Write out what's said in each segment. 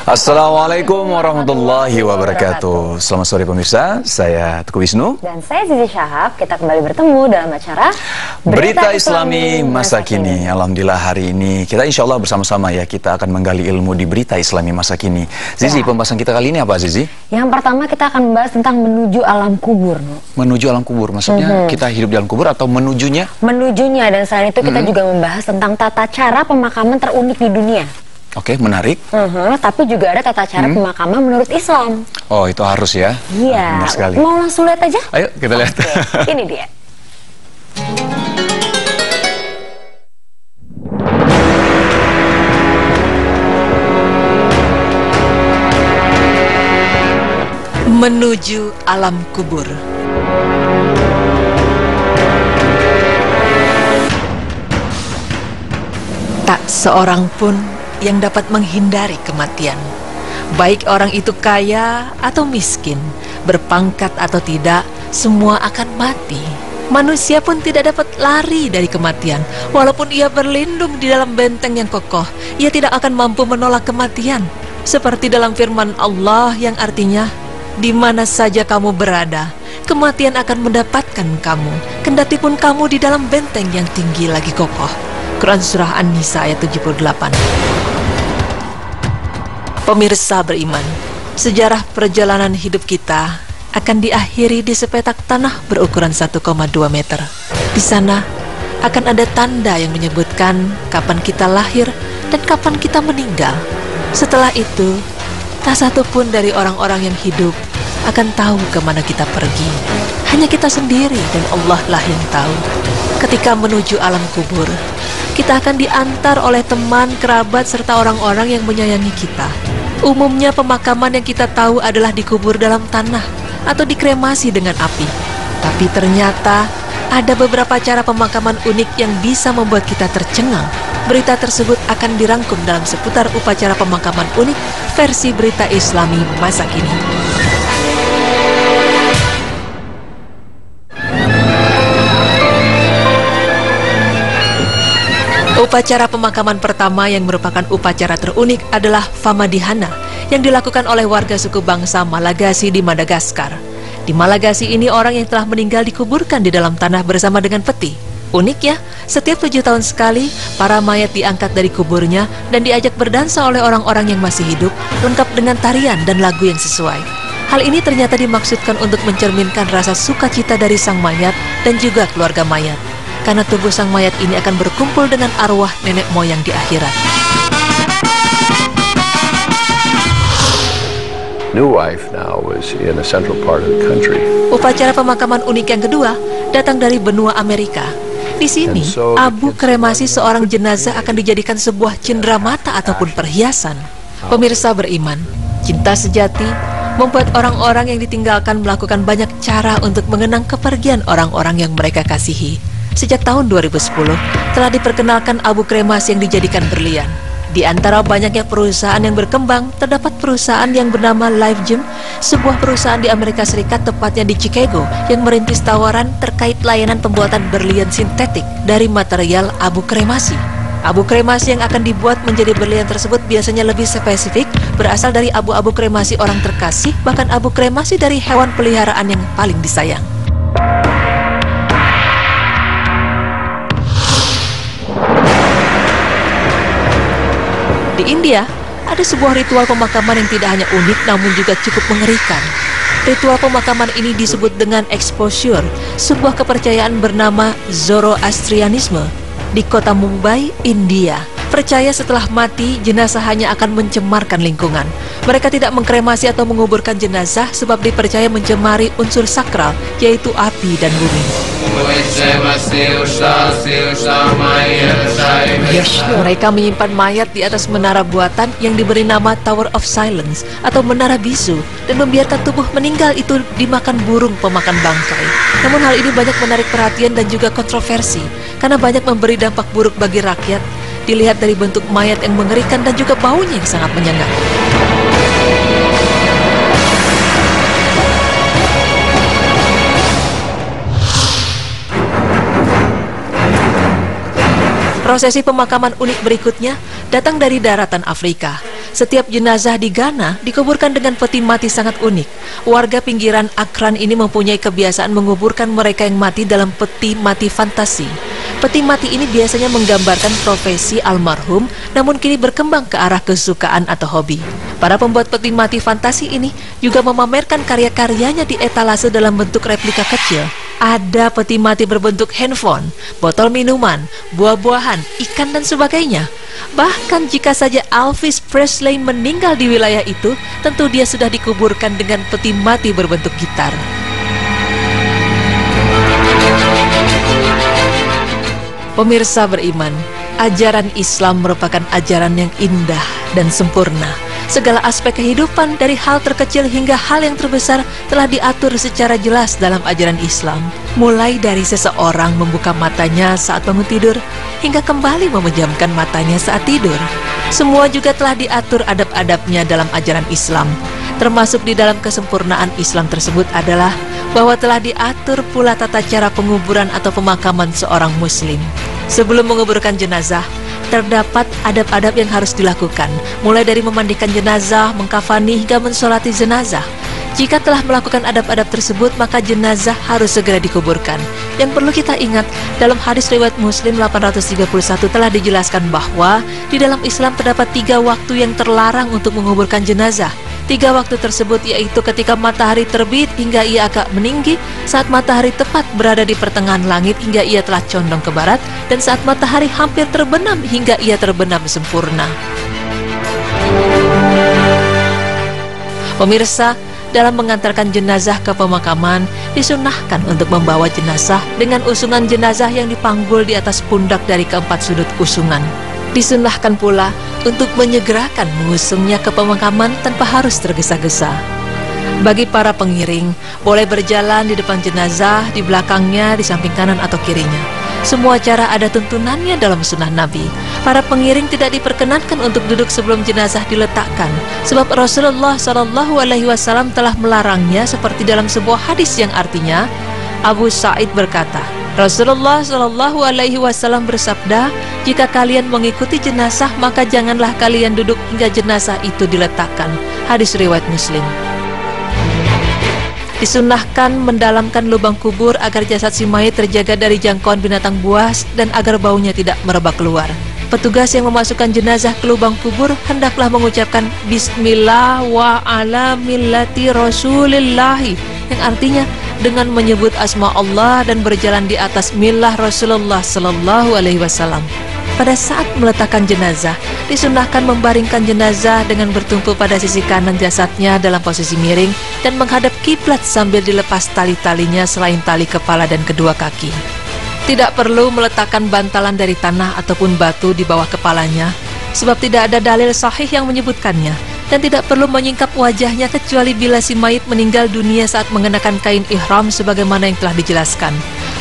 Assalamualaikum warahmatullahi wabarakatuh. Selamat sore pemirsa, saya Teguh Wisnu. Dan saya Zizi Syahab. Kita kembali bertemu dalam acara Berita Islami Masa Kini. Alhamdulillah hari ini kita insya Allah bersama-sama ya, kita akan menggali ilmu di Berita Islami Masa Kini. Zizi, pembahasan kita kali ini apa Zizi? Yang pertama kita akan membahas tentang menuju alam kubur. Menuju alam kubur, maksudnya kita hidup di alam kubur atau menujunya? Menujunya, dan selain itu kita juga membahas tentang tata cara pemakaman terunik di dunia. Oke, menarik. Tapi juga ada tata cara pemakaman menurut Islam. Oh, itu harus ya? Iya. Benar sekali. Mau langsung lihat aja? Ayo kita lihat. Oke, ini dia. Menuju alam kubur. Tak seorang pun yang dapat menghindari kematian. Baik orang itu kaya atau miskin, berpangkat atau tidak, semua akan mati. Manusia pun tidak dapat lari dari kematian. Walaupun ia berlindung di dalam benteng yang kokoh, ia tidak akan mampu menolak kematian. Seperti dalam firman Allah yang artinya, di mana saja kamu berada, kematian akan mendapatkan kamu, kendati pun kamu di dalam benteng yang tinggi lagi kokoh. Quran Surah An-Nisa ayat 78. Pemirsa beriman, sejarah perjalanan hidup kita akan diakhiri di sepetak tanah berukuran 1,2 meter. Di sana akan ada tanda yang menyebutkan kapan kita lahir dan kapan kita meninggal. Setelah itu, tak satu pun dari orang-orang yang hidup akan tahu kemana kita pergi. Hanya kita sendiri dan Allah lah yang tahu. Ketika menuju alam kubur, kita akan diantar oleh teman, kerabat, serta orang-orang yang menyayangi kita. Umumnya pemakaman yang kita tahu adalah dikubur dalam tanah atau dikremasi dengan api. Tapi ternyata ada beberapa cara pemakaman unik yang bisa membuat kita tercengang. Berita tersebut akan dirangkum dalam seputar upacara pemakaman unik versi Berita Islami Masa Kini. Upacara pemakaman pertama yang merupakan upacara terunik adalah Famadihana yang dilakukan oleh warga suku bangsa Malagasy di Madagaskar. Di Malagasy ini orang yang telah meninggal dikuburkan di dalam tanah bersama dengan peti. Unik ya, setiap 7 tahun sekali para mayat diangkat dari kuburnya dan diajak berdansa oleh orang-orang yang masih hidup, lengkap dengan tarian dan lagu yang sesuai. Hal ini ternyata dimaksudkan untuk mencerminkan rasa sukacita dari sang mayat dan juga keluarga mayat, karena tubuh sang mayat ini akan berkumpul dengan arwah nenek moyang di akhirat. New wife now was in a central part of the country. Upacara pemakaman unik yang kedua datang dari benua Amerika. Di sini, abu kremasi seorang jenazah akan dijadikan sebuah cenderamata ataupun perhiasan. Pemirsa beriman, cinta sejati membuat orang-orang yang ditinggalkan melakukan banyak cara untuk mengenang kepergian orang-orang yang mereka kasihi. Sejak tahun 2010, telah diperkenalkan abu kremasi yang dijadikan berlian. Di antara banyaknya perusahaan yang berkembang, terdapat perusahaan yang bernama Life Gem, sebuah perusahaan di Amerika Serikat, tepatnya di Chicago, yang merintis tawaran terkait layanan pembuatan berlian sintetik dari material abu kremasi. Abu kremasi yang akan dibuat menjadi berlian tersebut biasanya lebih spesifik, berasal dari abu-abu kremasi orang terkasih, bahkan abu kremasi dari hewan peliharaan yang paling disayang. Di India, ada sebuah ritual pemakaman yang tidak hanya unik namun juga cukup mengerikan. Ritual pemakaman ini disebut dengan exposure, sebuah kepercayaan bernama Zoroastrianisme di kota Mumbai, India. Percaya setelah mati, jenazah hanya akan mencemarkan lingkungan. Mereka tidak mengkremasi atau menguburkan jenazah sebab dipercaya mencemari unsur sakral, yaitu api dan bumi. Mereka menyimpan mayat di atas menara buatan yang diberi nama Tower of Silence atau Menara Bisu dan membiarkan tubuh meninggal itu dimakan burung pemakan bangkai. Namun hal ini banyak menarik perhatian dan juga kontroversi karena banyak memberi dampak buruk bagi rakyat. Dilihat dari bentuk mayat yang mengerikan dan juga baunya yang sangat menyengat. Prosesi pemakaman unik berikutnya datang dari daratan Afrika. Setiap jenazah di Ghana dikuburkan dengan peti mati sangat unik. Warga pinggiran Akran ini mempunyai kebiasaan menguburkan mereka yang mati dalam peti mati fantasi. Peti mati ini biasanya menggambarkan profesi almarhum, namun kini berkembang ke arah kesukaan atau hobi. Para pembuat peti mati fantasi ini juga memamerkan karya-karyanya di etalase dalam bentuk replika kecil. Ada peti mati berbentuk handphone, botol minuman, buah-buahan, ikan dan sebagainya. Bahkan jika saja Elvis Presley meninggal di wilayah itu, tentu dia sudah dikuburkan dengan peti mati berbentuk gitar. Pemirsa beriman, ajaran Islam merupakan ajaran yang indah dan sempurna. Segala aspek kehidupan dari hal terkecil hingga hal yang terbesar telah diatur secara jelas dalam ajaran Islam. Mulai dari seseorang membuka matanya saat bangun tidur hingga kembali memejamkan matanya saat tidur. Semua juga telah diatur adab-adabnya dalam ajaran Islam. Termasuk di dalam kesempurnaan Islam tersebut adalah bahwa telah diatur pula tata cara penguburan atau pemakaman seorang muslim. Sebelum menguburkan jenazah, terdapat adab-adab yang harus dilakukan, mulai dari memandikan jenazah, mengkafani hingga mensolati jenazah. Jika telah melakukan adab-adab tersebut, maka jenazah harus segera dikuburkan. Yang perlu kita ingat, dalam hadis riwayat Muslim 831 telah dijelaskan bahwa di dalam Islam terdapat 3 waktu yang terlarang untuk menguburkan jenazah. 3 waktu tersebut yaitu ketika matahari terbit hingga ia agak meninggi, saat matahari tepat berada di pertengahan langit hingga ia telah condong ke barat, dan saat matahari hampir terbenam hingga ia terbenam sempurna. Pemirsa, dalam mengantarkan jenazah ke pemakaman, disunahkan untuk membawa jenazah dengan usungan jenazah yang dipanggul di atas pundak dari keempat sudut usungan. Disunahkan pula untuk menyegerakan mengusungnya ke pemakaman tanpa harus tergesa-gesa. Bagi para pengiring, boleh berjalan di depan jenazah, di belakangnya, di samping kanan atau kirinya. Semua cara ada tuntunannya dalam sunnah Nabi. Para pengiring tidak diperkenankan untuk duduk sebelum jenazah diletakkan, sebab Rasulullah SAW telah melarangnya, seperti dalam sebuah hadis yang artinya, Abu Sa'id berkata, Rasulullah SAW bersabda, jika kalian mengikuti jenazah, maka janganlah kalian duduk hingga jenazah itu diletakkan. Hadis riwayat Muslim. Disunnahkan mendalamkan lubang kubur agar jasad si mayit terjaga dari jangkauan binatang buas dan agar baunya tidak merebak keluar. Petugas yang memasukkan jenazah ke lubang kubur hendaklah mengucapkan Bismillah wa ala millati Rasulillahi, yang artinya dengan menyebut asma Allah dan berjalan di atas millah Rasulullah Sallallahu Alaihi Wasallam. Pada saat meletakkan jenazah, disunahkan membaringkan jenazah dengan bertumpu pada sisi kanan jasadnya dalam posisi miring dan menghadap kiblat sambil dilepas tali-talinya selain tali kepala dan kedua kaki. Tidak perlu meletakkan bantalan dari tanah ataupun batu di bawah kepalanya, sebab tidak ada dalil sahih yang menyebutkannya, dan tidak perlu menyingkap wajahnya kecuali bila si mayit meninggal dunia saat mengenakan kain ihram sebagaimana yang telah dijelaskan.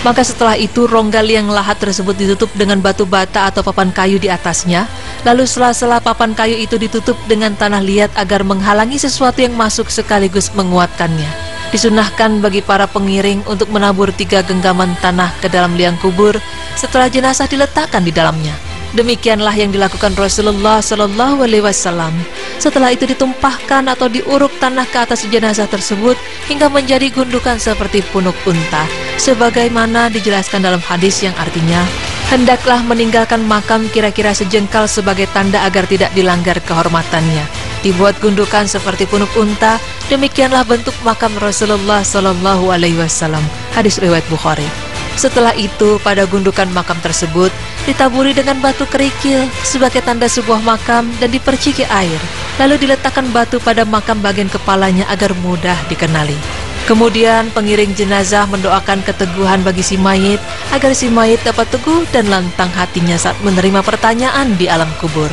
Maka setelah itu rongga liang lahat tersebut ditutup dengan batu bata atau papan kayu di atasnya, lalu sela-sela papan kayu itu ditutup dengan tanah liat agar menghalangi sesuatu yang masuk sekaligus menguatkannya. Disunahkan bagi para pengiring untuk menabur 3 genggaman tanah ke dalam liang kubur setelah jenazah diletakkan di dalamnya. Demikianlah yang dilakukan Rasulullah Sallallahu Alaihi Wasallam. Setelah itu ditumpahkan atau diuruk tanah ke atas jenazah tersebut hingga menjadi gundukan seperti punuk unta, sebagaimana dijelaskan dalam hadis yang artinya, hendaklah meninggalkan makam kira-kira sejengkal sebagai tanda agar tidak dilanggar kehormatannya. Dibuat gundukan seperti punuk unta, demikianlah bentuk makam Rasulullah Sallallahu Alaihi Wasallam. Hadis riwayat Bukhari. Setelah itu, pada gundukan makam tersebut ditaburi dengan batu kerikil sebagai tanda sebuah makam dan diperciki air. Lalu diletakkan batu pada makam bagian kepalanya agar mudah dikenali. Kemudian pengiring jenazah mendoakan keteguhan bagi si mayit agar si mayit dapat teguh dan lantang hatinya saat menerima pertanyaan di alam kubur.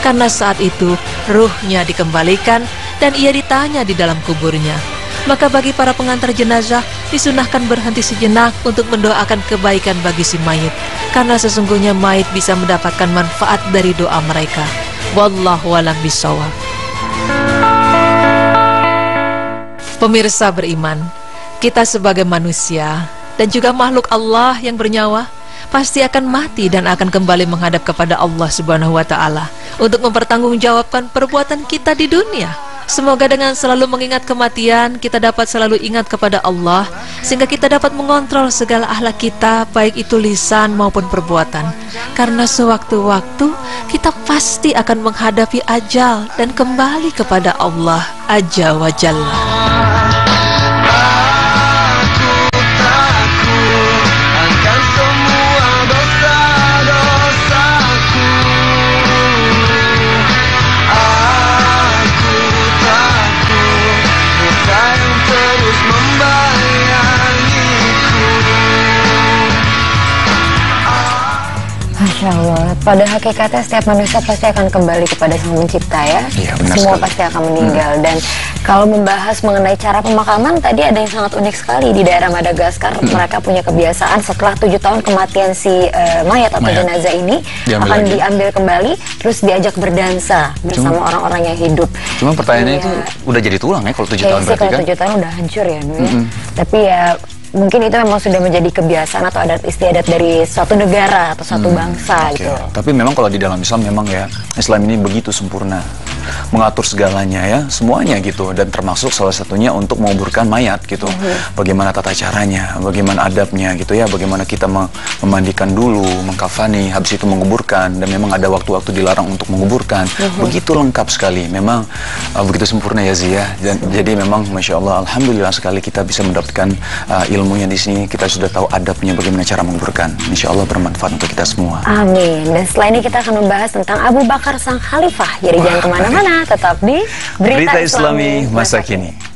Karena saat itu ruhnya dikembalikan dan ia ditanya di dalam kuburnya. Maka bagi para pengantar jenazah disunahkan berhenti sejenak untuk mendoakan kebaikan bagi si mayit, karena sesungguhnya mayit bisa mendapatkan manfaat dari doa mereka. Wallahu a'lam bishawab. Pemirsa beriman, kita sebagai manusia dan juga makhluk Allah yang bernyawa pasti akan mati dan akan kembali menghadap kepada Allah Subhanahu wa Ta'ala untuk mempertanggungjawabkan perbuatan kita di dunia. Semoga dengan selalu mengingat kematian, kita dapat selalu ingat kepada Allah, sehingga kita dapat mengontrol segala akhlak kita, baik itu lisan maupun perbuatan. Karena sewaktu-waktu kita pasti akan menghadapi ajal dan kembali kepada Allah Azza wa Jalla. Masya Allah, pada hakikatnya setiap manusia pasti akan kembali kepada Sang Pencipta ya. Iya, benar Semua sekali. pasti akan meninggal. Dan kalau membahas mengenai cara pemakaman, tadi ada yang sangat unik sekali di daerah Madagaskar. Mereka punya kebiasaan setelah 7 tahun kematian si mayat atau jenazah ini Diambil akan lagi. diambil kembali, terus diajak berdansa bersama orang-orang yang hidup. Cuma pertanyaannya Iya. itu udah jadi tulang ya kalau 7 tahun Kayaknya sih berarti kalau kan? 7 tahun udah hancur ya, Nu, ya. Tapi ya mungkin itu memang sudah menjadi kebiasaan atau adat istiadat dari suatu negara atau suatu bangsa Oke. gitu. Tapi memang kalau di dalam Islam memang ya, Islam ini begitu sempurna, mengatur segalanya ya, semuanya gitu, dan termasuk salah satunya untuk menguburkan mayat gitu. Bagaimana tata caranya, bagaimana adabnya gitu ya, bagaimana kita memandikan dulu, mengkafani, habis itu menguburkan, dan memang ada waktu-waktu dilarang untuk menguburkan. Begitu lengkap sekali, memang begitu sempurna ya Zia. Dan jadi memang Masya Allah, Alhamdulillah sekali kita bisa mendapatkan ilmunya di sini. Kita sudah tahu adabnya bagaimana cara menguburkan. Insya Allah bermanfaat untuk kita semua. Amin. Dan setelah ini kita akan membahas tentang Abu Bakar sang Khalifah. Jadi jangan kemana-mana, tetap di Berita Islami Masa Kini.